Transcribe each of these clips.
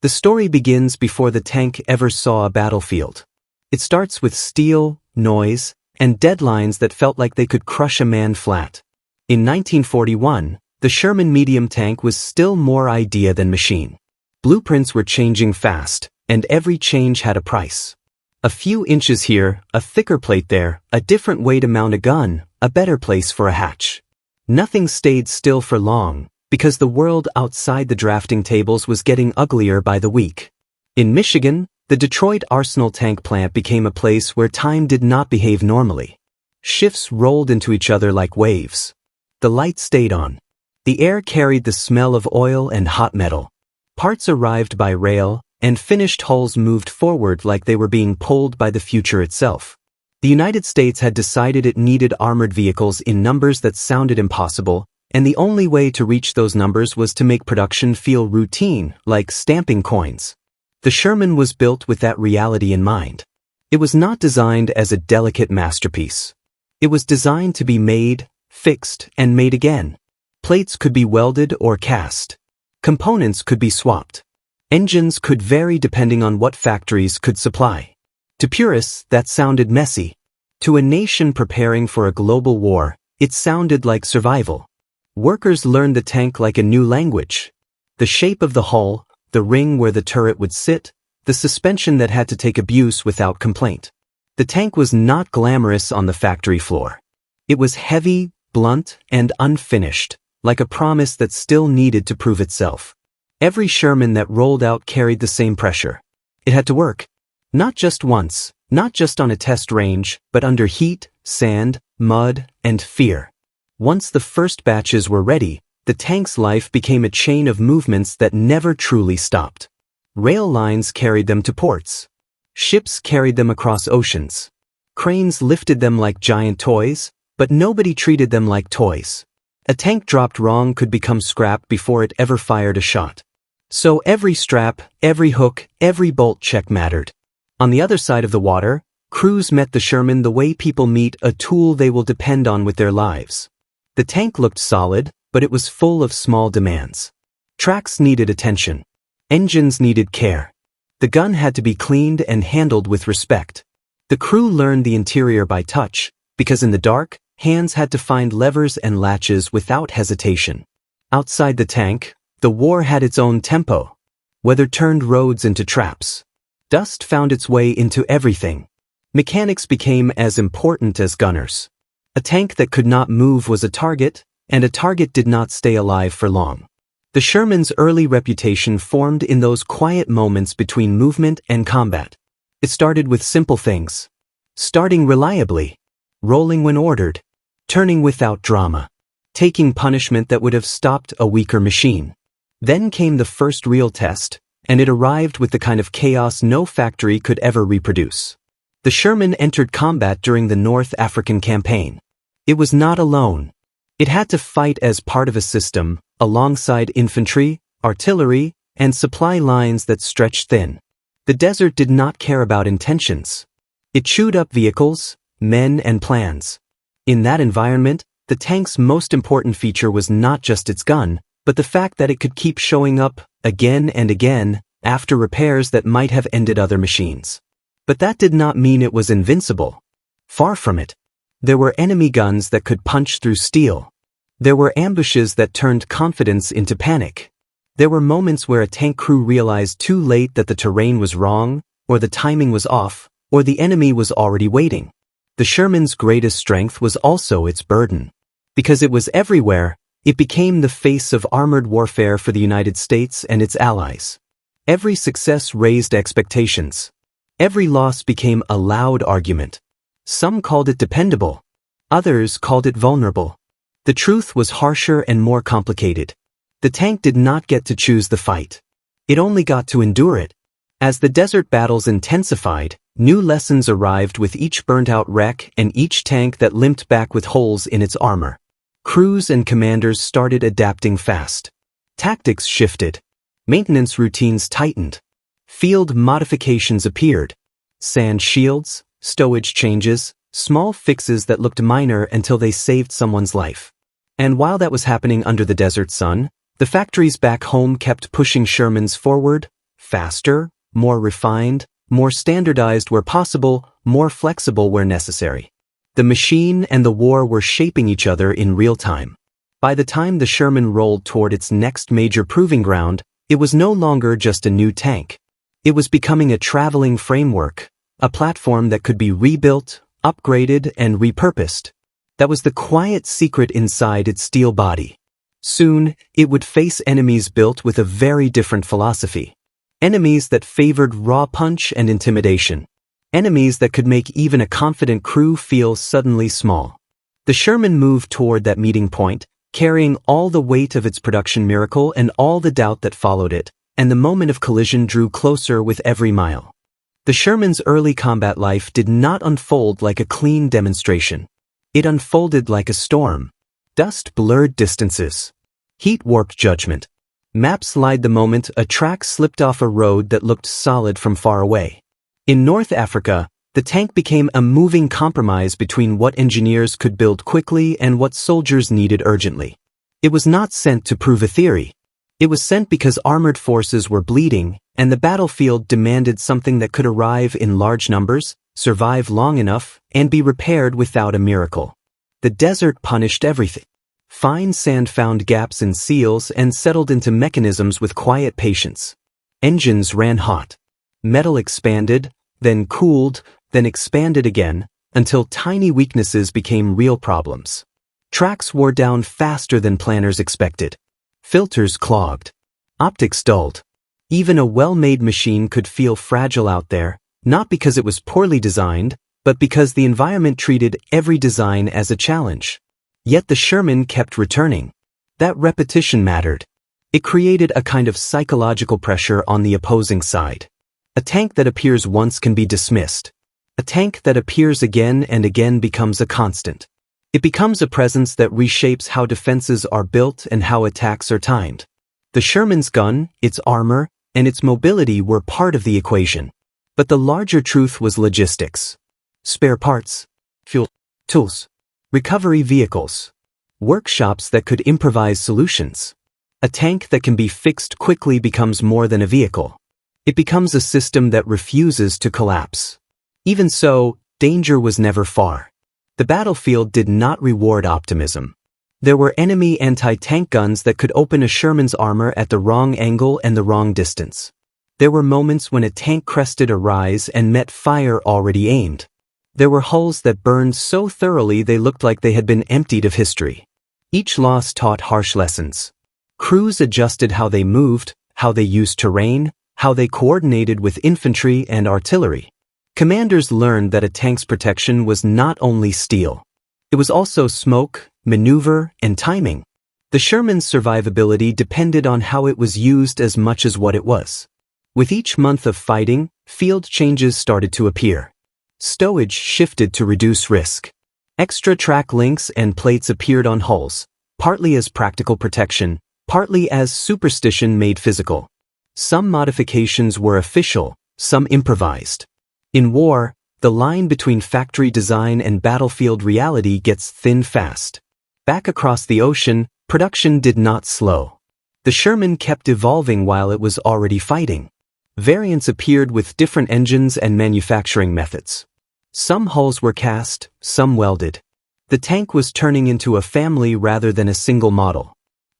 The story begins before the tank ever saw a battlefield. It starts with steel, noise, and deadlines that felt like they could crush a man flat. In 1941, the Sherman medium tank was still more idea than machine. Blueprints were changing fast, and every change had a price. A few inches here, a thicker plate there, a different way to mount a gun, a better place for a hatch. Nothing stayed still for long, because the world outside the drafting tables was getting uglier by the week. In Michigan, the Detroit Arsenal tank plant became a place where time did not behave normally. Shifts rolled into each other like waves. The light stayed on. The air carried the smell of oil and hot metal. Parts arrived by rail, and finished hulls moved forward like they were being pulled by the future itself. The United States had decided it needed armored vehicles in numbers that sounded impossible, and the only way to reach those numbers was to make production feel routine, like stamping coins. The Sherman was built with that reality in mind. It was not designed as a delicate masterpiece. It was designed to be made, fixed, and made again. Plates could be welded or cast. Components could be swapped. Engines could vary depending on what factories could supply. To purists, that sounded messy. To a nation preparing for a global war, it sounded like survival. Workers learned the tank like a new language. The shape of the hull, the ring where the turret would sit, the suspension that had to take abuse without complaint. The tank was not glamorous on the factory floor. It was heavy, blunt, and unfinished, like a promise that still needed to prove itself. Every Sherman that rolled out carried the same pressure. It had to work. Not just once, not just on a test range, but under heat, sand, mud, and fear. Once the first batches were ready, the tank's life became a chain of movements that never truly stopped. Rail lines carried them to ports. Ships carried them across oceans. Cranes lifted them like giant toys, but nobody treated them like toys. A tank dropped wrong could become scrap before it ever fired a shot. So every strap, every hook, every bolt check mattered. On the other side of the water, crews met the Sherman the way people meet a tool they will depend on with their lives. The tank looked solid, but it was full of small demands. Tracks needed attention. Engines needed care. The gun had to be cleaned and handled with respect. The crew learned the interior by touch, because in the dark, hands had to find levers and latches without hesitation. Outside the tank, the war had its own tempo. Weather turned roads into traps. Dust found its way into everything. Mechanics became as important as gunners. A tank that could not move was a target, and a target did not stay alive for long. The Sherman's early reputation formed in those quiet moments between movement and combat. It started with simple things. Starting reliably. Rolling when ordered. Turning without drama. Taking punishment that would have stopped a weaker machine. Then came the first real test, and it arrived with the kind of chaos no factory could ever reproduce. The Sherman entered combat during the North African Campaign. It was not alone. It had to fight as part of a system, alongside infantry, artillery, and supply lines that stretched thin. The desert did not care about intentions. It chewed up vehicles, men, and plans. In that environment, the tank's most important feature was not just its gun, but the fact that it could keep showing up, again and again, after repairs that might have ended other machines. But that did not mean it was invincible. Far from it. There were enemy guns that could punch through steel. There were ambushes that turned confidence into panic. There were moments where a tank crew realized too late that the terrain was wrong, or the timing was off, or the enemy was already waiting. The Sherman's greatest strength was also its burden. Because it was everywhere, it became the face of armored warfare for the United States and its allies. Every success raised expectations. Every loss became a loud argument. Some called it dependable. Others called it vulnerable. The truth was harsher and more complicated. The tank did not get to choose the fight. It only got to endure it. As the desert battles intensified, new lessons arrived with each burnt-out wreck and each tank that limped back with holes in its armor. Crews and commanders started adapting fast. Tactics shifted. Maintenance routines tightened. Field modifications appeared. Sand shields, stowage changes, small fixes that looked minor until they saved someone's life. And while that was happening under the desert sun, the factories back home kept pushing Shermans forward, faster, more refined, more standardized where possible, more flexible where necessary. The machine and the war were shaping each other in real time. By the time the Sherman rolled toward its next major proving ground, it was no longer just a new tank. It was becoming a traveling framework, a platform that could be rebuilt, upgraded, and repurposed. That was the quiet secret inside its steel body. Soon, it would face enemies built with a very different philosophy. Enemies that favored raw punch and intimidation. Enemies that could make even a confident crew feel suddenly small. The Sherman moved toward that meeting point, carrying all the weight of its production miracle and all the doubt that followed it, and the moment of collision drew closer with every mile. The Sherman's early combat life did not unfold like a clean demonstration. It unfolded like a storm. Dust blurred distances. Heat warped judgment. Maps lied the moment a track slipped off a road that looked solid from far away. In North Africa, the tank became a moving compromise between what engineers could build quickly and what soldiers needed urgently. It was not sent to prove a theory. It was sent because armored forces were bleeding, and the battlefield demanded something that could arrive in large numbers, survive long enough, and be repaired without a miracle. The desert punished everything. Fine sand found gaps in seals and settled into mechanisms with quiet patience. Engines ran hot. Metal expanded, then cooled, then expanded again, until tiny weaknesses became real problems. Tracks wore down faster than planners expected. Filters clogged. Optics dulled. Even a well-made machine could feel fragile out there, not because it was poorly designed, but because the environment treated every design as a challenge. Yet the Sherman kept returning. That repetition mattered. It created a kind of psychological pressure on the opposing side. A tank that appears once can be dismissed. A tank that appears again and again becomes a constant. It becomes a presence that reshapes how defenses are built and how attacks are timed. The Sherman's gun, its armor, and its mobility were part of the equation. But the larger truth was logistics. Spare parts, fuel, tools, recovery vehicles, workshops that could improvise solutions. A tank that can be fixed quickly becomes more than a vehicle. It becomes a system that refuses to collapse. Even so, danger was never far. The battlefield did not reward optimism. There were enemy anti-tank guns that could open a Sherman's armor at the wrong angle and the wrong distance. There were moments when a tank crested a rise and met fire already aimed. There were hulls that burned so thoroughly they looked like they had been emptied of history. Each loss taught harsh lessons. Crews adjusted how they moved, how they used terrain, how they coordinated with infantry and artillery. Commanders learned that a tank's protection was not only steel. It was also smoke, maneuver, and timing. The Sherman's survivability depended on how it was used as much as what it was. With each month of fighting, field changes started to appear. Stowage shifted to reduce risk. Extra track links and plates appeared on hulls, partly as practical protection, partly as superstition made physical. Some modifications were official, some improvised. In war, the line between factory design and battlefield reality gets thin fast. Back across the ocean, production did not slow. The Sherman kept evolving while it was already fighting. Variants appeared with different engines and manufacturing methods. Some hulls were cast, some welded. The tank was turning into a family rather than a single model.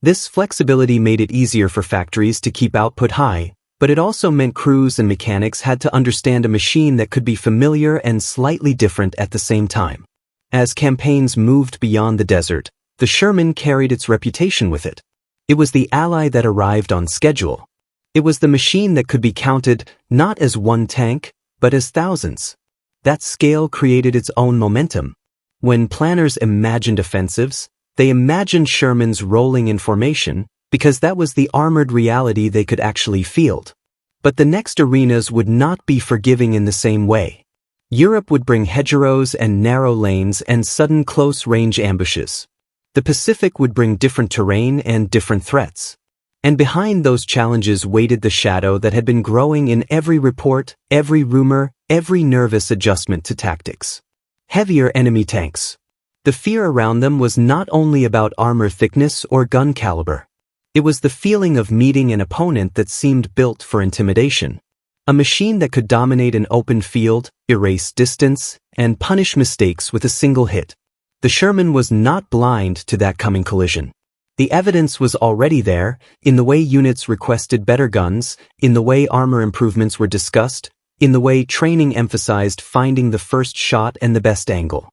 This flexibility made it easier for factories to keep output high, but it also meant crews and mechanics had to understand a machine that could be familiar and slightly different at the same time. As campaigns moved beyond the desert, the Sherman carried its reputation with it. It was the ally that arrived on schedule. It was the machine that could be counted not as one tank, but as thousands. That scale created its own momentum. When planners imagined offensives, they imagined Shermans rolling in formation, because that was the armored reality they could actually field. But the next arenas would not be forgiving in the same way. Europe would bring hedgerows and narrow lanes and sudden close-range ambushes. The Pacific would bring different terrain and different threats. And behind those challenges waited the shadow that had been growing in every report, every rumor, every nervous adjustment to tactics. Heavier enemy tanks. The fear around them was not only about armor thickness or gun caliber. It was the feeling of meeting an opponent that seemed built for intimidation. A machine that could dominate an open field, erase distance, and punish mistakes with a single hit. The Sherman was not blind to that coming collision. The evidence was already there, in the way units requested better guns, in the way armor improvements were discussed, in the way training emphasized finding the first shot and the best angle.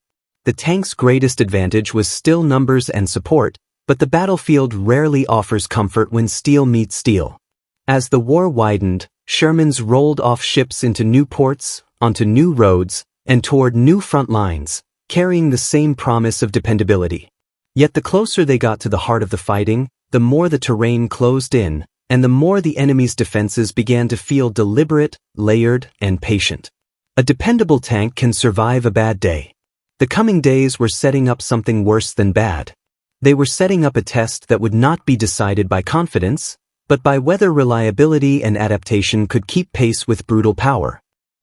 The tank's greatest advantage was still numbers and support, but the battlefield rarely offers comfort when steel meets steel. As the war widened, Shermans rolled off ships into new ports, onto new roads, and toward new front lines, carrying the same promise of dependability. Yet the closer they got to the heart of the fighting, the more the terrain closed in, and the more the enemy's defenses began to feel deliberate, layered, and patient. A dependable tank can survive a bad day. The coming days were setting up something worse than bad. They were setting up a test that would not be decided by confidence, but by whether reliability and adaptation could keep pace with brutal power.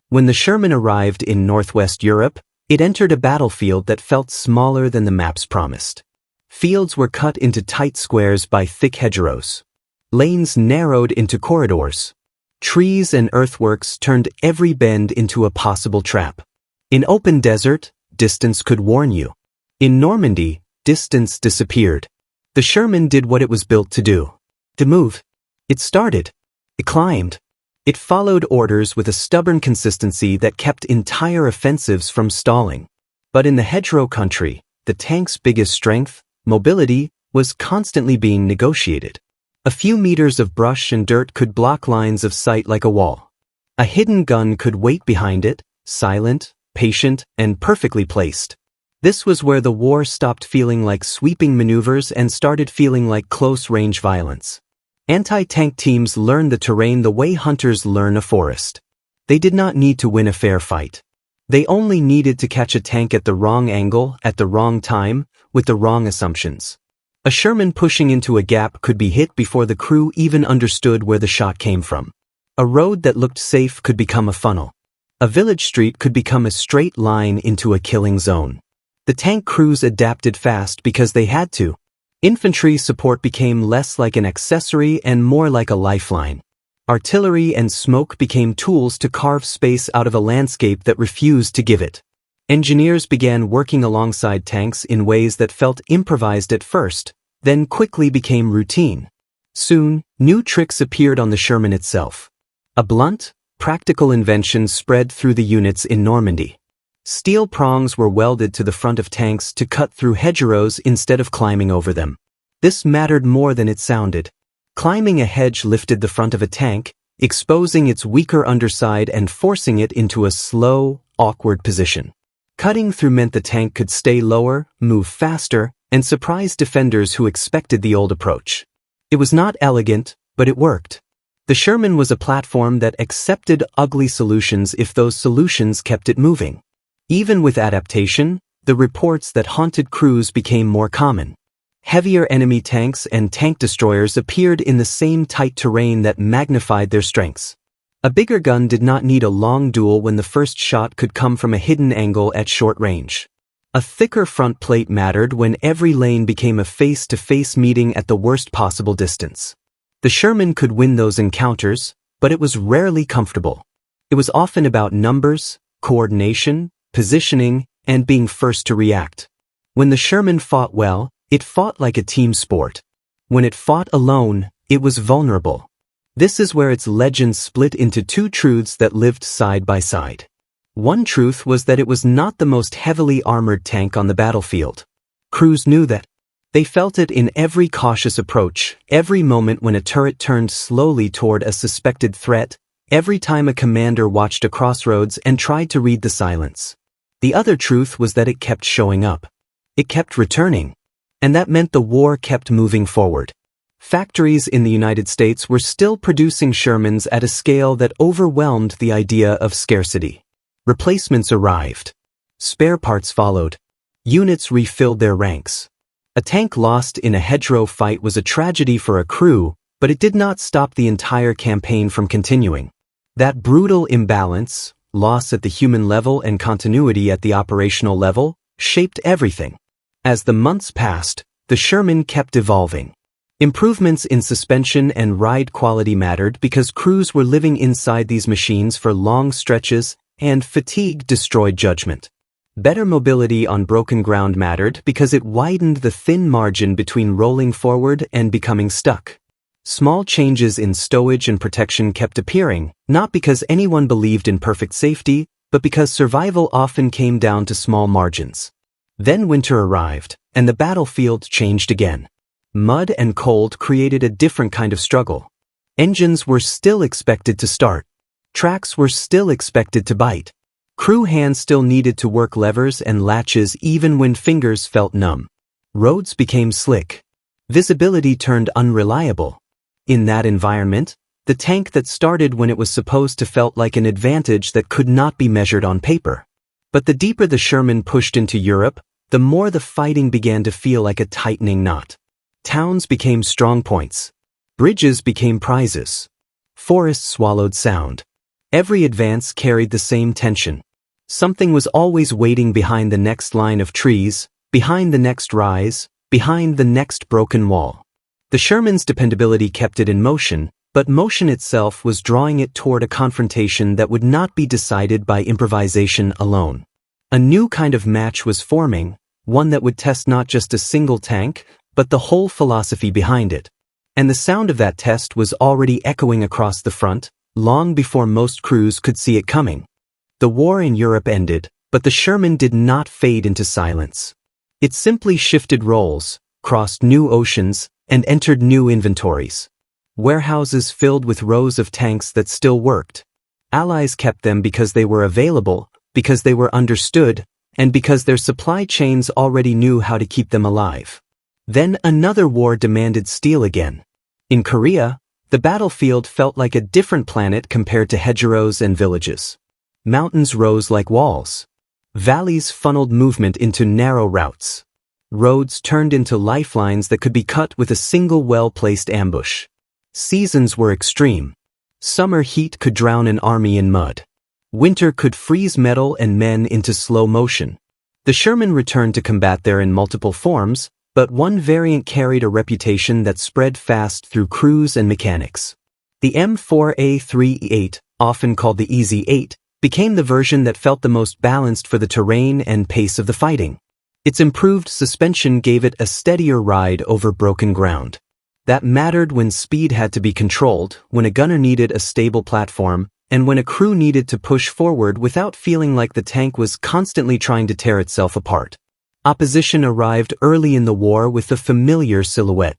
When the Sherman arrived in Northwest Europe, it entered a battlefield that felt smaller than the maps promised. Fields were cut into tight squares by thick hedgerows. Lanes narrowed into corridors. Trees and earthworks turned every bend into a possible trap. In open desert, distance could warn you. In Normandy, distance disappeared. The Sherman did what it was built to do. To move. It started. It climbed. It followed orders with a stubborn consistency that kept entire offensives from stalling. But in the hedgerow country, the tank's biggest strength, mobility, was constantly being negotiated. A few meters of brush and dirt could block lines of sight like a wall. A hidden gun could wait behind it, silent, patient, and perfectly placed. This was where the war stopped feeling like sweeping maneuvers and started feeling like close-range violence. Anti-tank teams learned the terrain the way hunters learn a forest. They did not need to win a fair fight. They only needed to catch a tank at the wrong angle, at the wrong time, with the wrong assumptions. A Sherman pushing into a gap could be hit before the crew even understood where the shot came from. A road that looked safe could become a funnel. A village street could become a straight line into a killing zone. The tank crews adapted fast because they had to. Infantry support became less like an accessory and more like a lifeline. Artillery and smoke became tools to carve space out of a landscape that refused to give it. Engineers began working alongside tanks in ways that felt improvised at first, then quickly became routine. Soon, new tricks appeared on the Sherman itself. A blunt, practical invention spread through the units in Normandy. Steel prongs were welded to the front of tanks to cut through hedgerows instead of climbing over them. This mattered more than it sounded. Climbing a hedge lifted the front of a tank, exposing its weaker underside and forcing it into a slow, awkward position. Cutting through meant the tank could stay lower, move faster, and surprise defenders who expected the old approach. It was not elegant, but it worked. The Sherman was a platform that accepted ugly solutions if those solutions kept it moving. Even with adaptation, the reports that haunted crews became more common. Heavier enemy tanks and tank destroyers appeared in the same tight terrain that magnified their strengths. A bigger gun did not need a long duel when the first shot could come from a hidden angle at short range. A thicker front plate mattered when every lane became a face-to-face meeting at the worst possible distance. The Sherman could win those encounters, but it was rarely comfortable. It was often about numbers, coordination, positioning, and being first to react. When the Sherman fought well, it fought like a team sport. When it fought alone, it was vulnerable. This is where its legend split into two truths that lived side by side. One truth was that it was not the most heavily armored tank on the battlefield. Crews knew that. They felt it in every cautious approach, every moment when a turret turned slowly toward a suspected threat, every time a commander watched a crossroads and tried to read the silence. The other truth was that it kept showing up. It kept returning. And that meant the war kept moving forward. Factories in the United States were still producing Shermans at a scale that overwhelmed the idea of scarcity. Replacements arrived. Spare parts followed. Units refilled their ranks. A tank lost in a hedgerow fight was a tragedy for a crew, but it did not stop the entire campaign from continuing. That brutal imbalance, loss at the human level and continuity at the operational level, shaped everything. As the months passed, the Sherman kept evolving. Improvements in suspension and ride quality mattered because crews were living inside these machines for long stretches, and fatigue destroyed judgment. Better mobility on broken ground mattered because it widened the thin margin between rolling forward and becoming stuck. Small changes in stowage and protection kept appearing, not because anyone believed in perfect safety, but because survival often came down to small margins. Then winter arrived, and the battlefield changed again. Mud and cold created a different kind of struggle. Engines were still expected to start. Tracks were still expected to bite. Crew hands still needed to work levers and latches even when fingers felt numb. Roads became slick. Visibility turned unreliable. In that environment, the tank that started when it was supposed to felt like an advantage that could not be measured on paper. But the deeper the Sherman pushed into Europe, the more the fighting began to feel like a tightening knot. Towns became strongpoints. Bridges became prizes. Forests swallowed sound. Every advance carried the same tension. Something was always waiting behind the next line of trees, behind the next rise, behind the next broken wall. The Sherman's dependability kept it in motion, but motion itself was drawing it toward a confrontation that would not be decided by improvisation alone. A new kind of match was forming, one that would test not just a single tank, but the whole philosophy behind it. And the sound of that test was already echoing across the front, long before most crews could see it coming. The war in Europe ended, but the Sherman did not fade into silence. It simply shifted roles, crossed new oceans, and entered new inventories. Warehouses filled with rows of tanks that still worked. Allies kept them because they were available, because they were understood, and because their supply chains already knew how to keep them alive. Then another war demanded steel again. In Korea, the battlefield felt like a different planet compared to hedgerows and villages. Mountains rose like walls. Valleys funneled movement into narrow routes. Roads turned into lifelines that could be cut with a single well-placed ambush. Seasons were extreme. Summer heat could drown an army in mud. Winter could freeze metal and men into slow motion. The Sherman returned to combat there in multiple forms, but one variant carried a reputation that spread fast through crews and mechanics. The M4A3E8, often called the Easy 8, became the version that felt the most balanced for the terrain and pace of the fighting. Its improved suspension gave it a steadier ride over broken ground. That mattered when speed had to be controlled, when a gunner needed a stable platform, and when a crew needed to push forward without feeling like the tank was constantly trying to tear itself apart. Opposition arrived early in the war with the familiar silhouette.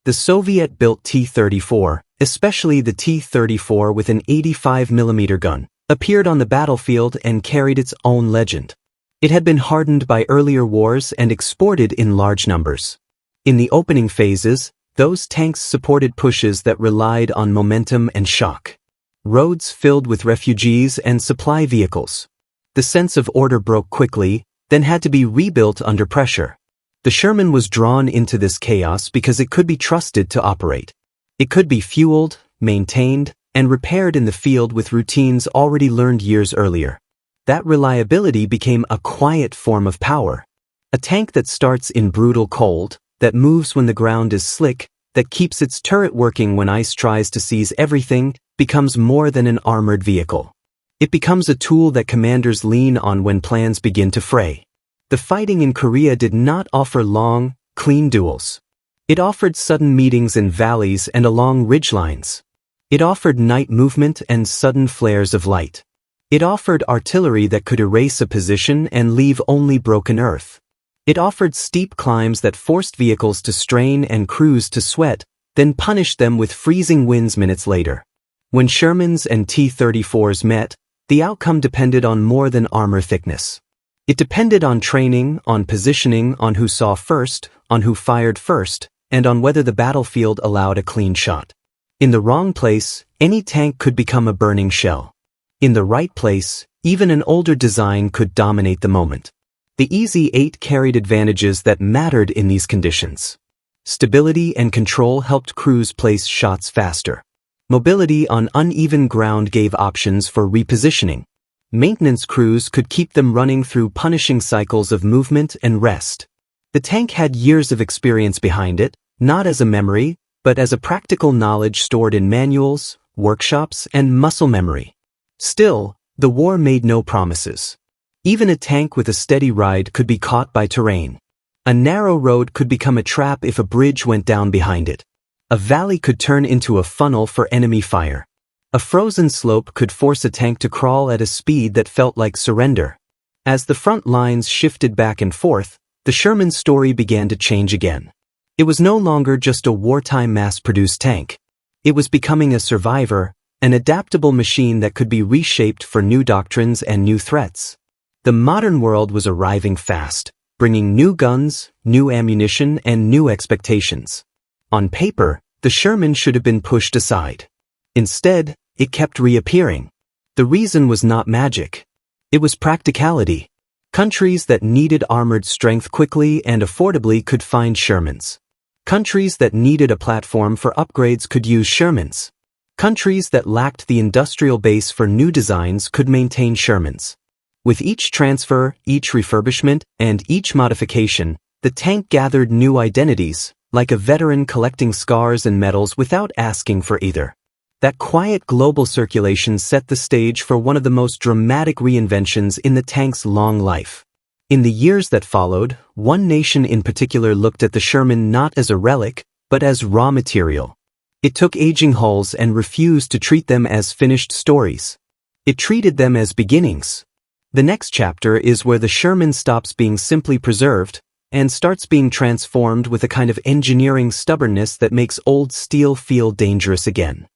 The Soviet-built T-34, especially the T-34 with an 85mm gun, appeared on the battlefield and carried its own legend. It had been hardened by earlier wars and exported in large numbers. In the opening phases, those tanks supported pushes that relied on momentum and shock. Roads filled with refugees and supply vehicles. The sense of order broke quickly, then had to be rebuilt under pressure. The Sherman was drawn into this chaos because it could be trusted to operate. It could be fueled, maintained, and repaired in the field with routines already learned years earlier. That reliability became a quiet form of power. A tank that starts in brutal cold, that moves when the ground is slick, that keeps its turret working when ice tries to seize everything, becomes more than an armored vehicle. It becomes a tool that commanders lean on when plans begin to fray. The fighting in Korea did not offer long, clean duels. It offered sudden meetings in valleys and along ridgelines. It offered night movement and sudden flares of light. It offered artillery that could erase a position and leave only broken earth. It offered steep climbs that forced vehicles to strain and crews to sweat, then punished them with freezing winds minutes later. When Shermans and T-34s met, the outcome depended on more than armor thickness. It depended on training, on positioning, on who saw first, on who fired first, and on whether the battlefield allowed a clean shot. In the wrong place, any tank could become a burning shell. In the right place, even an older design could dominate the moment. The Easy 8 carried advantages that mattered in these conditions. Stability and control helped crews place shots faster. Mobility on uneven ground gave options for repositioning. Maintenance crews could keep them running through punishing cycles of movement and rest. The tank had years of experience behind it, not as a memory, but as a practical knowledge stored in manuals, workshops, and muscle memory. Still, the war made no promises. Even a tank with a steady ride could be caught by terrain. A narrow road could become a trap if a bridge went down behind it. A valley could turn into a funnel for enemy fire. A frozen slope could force a tank to crawl at a speed that felt like surrender. As the front lines shifted back and forth, the Sherman story began to change again. It was no longer just a wartime mass-produced tank. It was becoming a survivor, an adaptable machine that could be reshaped for new doctrines and new threats. The modern world was arriving fast, bringing new guns, new ammunition, and new expectations. On paper, the Sherman should have been pushed aside. Instead, it kept reappearing. The reason was not magic. It was practicality. Countries that needed armored strength quickly and affordably could find Shermans. Countries that needed a platform for upgrades could use Shermans. Countries that lacked the industrial base for new designs could maintain Shermans. With each transfer, each refurbishment, and each modification, the tank gathered new identities, like a veteran collecting scars and medals without asking for either. That quiet global circulation set the stage for one of the most dramatic reinventions in the tank's long life. In the years that followed, one nation in particular looked at the Sherman not as a relic, but as raw material. It took aging hulls and refused to treat them as finished stories. It treated them as beginnings. The next chapter is where the Sherman stops being simply preserved and starts being transformed with a kind of engineering stubbornness that makes old steel feel dangerous again.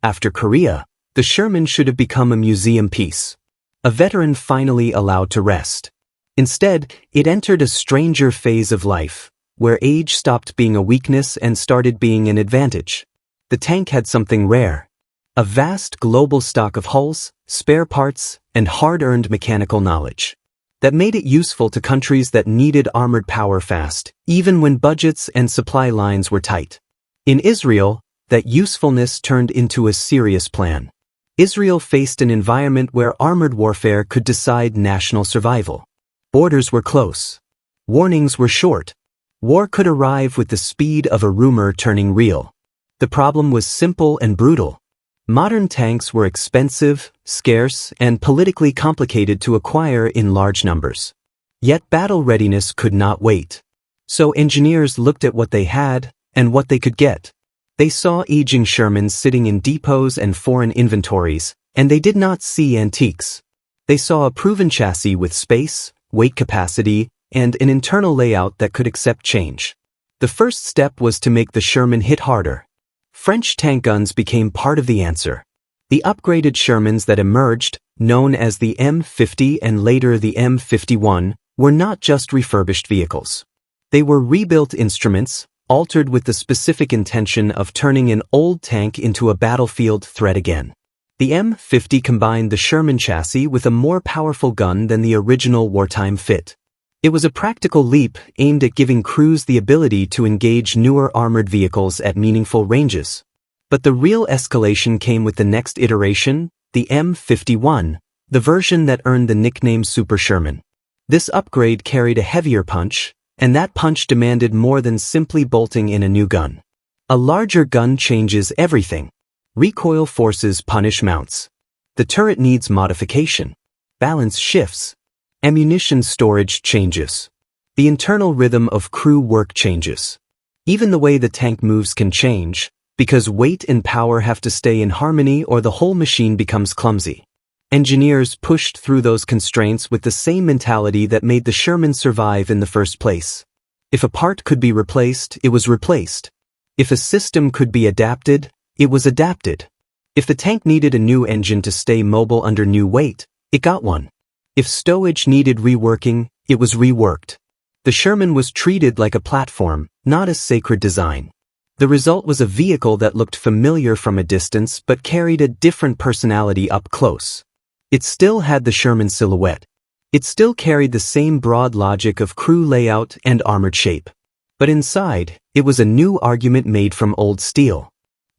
After Korea, the Sherman should have become a museum piece. A veteran finally allowed to rest. Instead, it entered a stranger phase of life, where age stopped being a weakness and started being an advantage. The tank had something rare. A vast global stock of hulls, spare parts, and hard-earned mechanical knowledge. That made it useful to countries that needed armored power fast, even when budgets and supply lines were tight. In Israel, that usefulness turned into a serious plan. Israel faced an environment where armored warfare could decide national survival. Borders were close. Warnings were short. War could arrive with the speed of a rumor turning real. The problem was simple and brutal. Modern tanks were expensive, scarce, and politically complicated to acquire in large numbers. Yet battle readiness could not wait. So engineers looked at what they had and what they could get. They saw aging Shermans sitting in depots and foreign inventories, and they did not see antiques. They saw a proven chassis with space, weight capacity, and an internal layout that could accept change. The first step was to make the Sherman hit harder. French tank guns became part of the answer. The upgraded Shermans that emerged, known as the M50 and later the M51, were not just refurbished vehicles. They were rebuilt instruments, altered with the specific intention of turning an old tank into a battlefield threat again. The M50 combined the Sherman chassis with a more powerful gun than the original wartime fit. It was a practical leap aimed at giving crews the ability to engage newer armored vehicles at meaningful ranges. But the real escalation came with the next iteration, the M51, the version that earned the nickname Super Sherman. This upgrade carried a heavier punch, and that punch demanded more than simply bolting in a new gun. A larger gun changes everything. Recoil forces punish mounts. The turret needs modification. Balance shifts. Ammunition storage changes. The internal rhythm of crew work changes. Even the way the tank moves can change, because weight and power have to stay in harmony or the whole machine becomes clumsy. Engineers pushed through those constraints with the same mentality that made the Sherman survive in the first place. If a part could be replaced, it was replaced. If a system could be adapted, it was adapted. If the tank needed a new engine to stay mobile under new weight, it got one. If stowage needed reworking, it was reworked. The Sherman was treated like a platform, not a sacred design. The result was a vehicle that looked familiar from a distance but carried a different personality up close. It still had the Sherman silhouette. It still carried the same broad logic of crew layout and armored shape. But inside, it was a new argument made from old steel.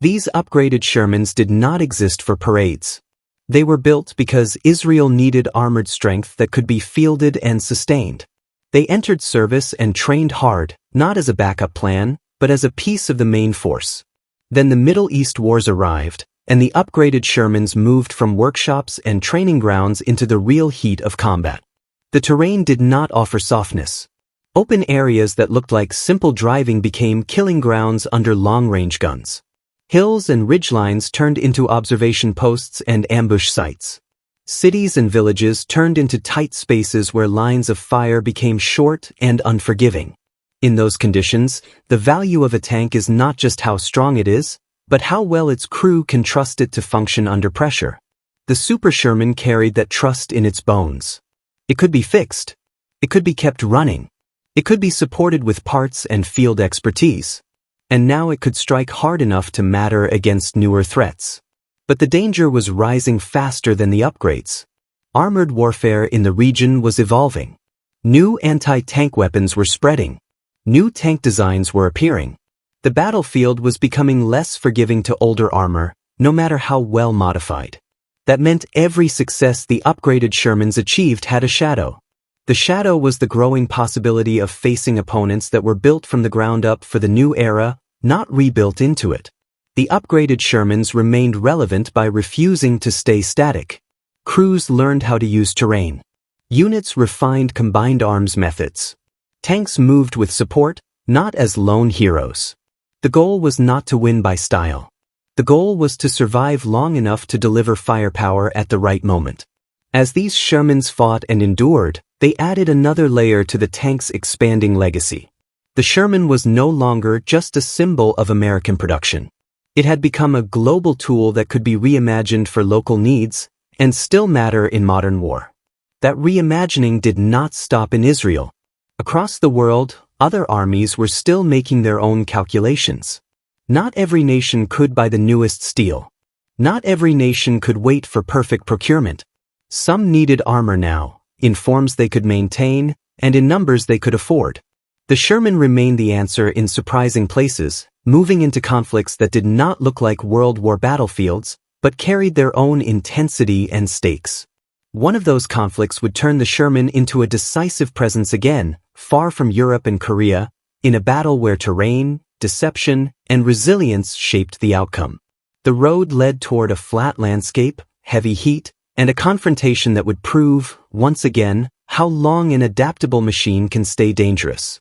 These upgraded Shermans did not exist for parades. They were built because Israel needed armored strength that could be fielded and sustained. They entered service and trained hard, not as a backup plan, but as a piece of the main force. Then the Middle East wars arrived, and the upgraded Shermans moved from workshops and training grounds into the real heat of combat. The terrain did not offer softness. Open areas that looked like simple driving became killing grounds under long-range guns. Hills and ridgelines turned into observation posts and ambush sites. Cities and villages turned into tight spaces where lines of fire became short and unforgiving. In those conditions, the value of a tank is not just how strong it is, but how well its crew can trust it to function under pressure. The Super Sherman carried that trust in its bones. It could be fixed. It could be kept running. It could be supported with parts and field expertise. And now it could strike hard enough to matter against newer threats. But the danger was rising faster than the upgrades. Armored warfare in the region was evolving. New anti-tank weapons were spreading. New tank designs were appearing. The battlefield was becoming less forgiving to older armor, no matter how well modified. That meant every success the upgraded Shermans achieved had a shadow. The shadow was the growing possibility of facing opponents that were built from the ground up for the new era, not rebuilt into it. The upgraded Shermans remained relevant by refusing to stay static. Crews learned how to use terrain. Units refined combined arms methods. Tanks moved with support, not as lone heroes. The goal was not to win by style. The goal was to survive long enough to deliver firepower at the right moment. As these Shermans fought and endured, they added another layer to the tank's expanding legacy. The Sherman was no longer just a symbol of American production. It had become a global tool that could be reimagined for local needs and still matter in modern war. That reimagining did not stop in Israel. Across the world, other armies were still making their own calculations. Not every nation could buy the newest steel. Not every nation could wait for perfect procurement. Some needed armor now, in forms they could maintain, and in numbers they could afford. The Sherman remained the answer in surprising places, moving into conflicts that did not look like World War battlefields, but carried their own intensity and stakes. One of those conflicts would turn the Sherman into a decisive presence again, far from Europe and Korea, in a battle where terrain, deception, and resilience shaped the outcome. The road led toward a flat landscape, heavy heat, and a confrontation that would prove, once again, how long an adaptable machine can stay dangerous.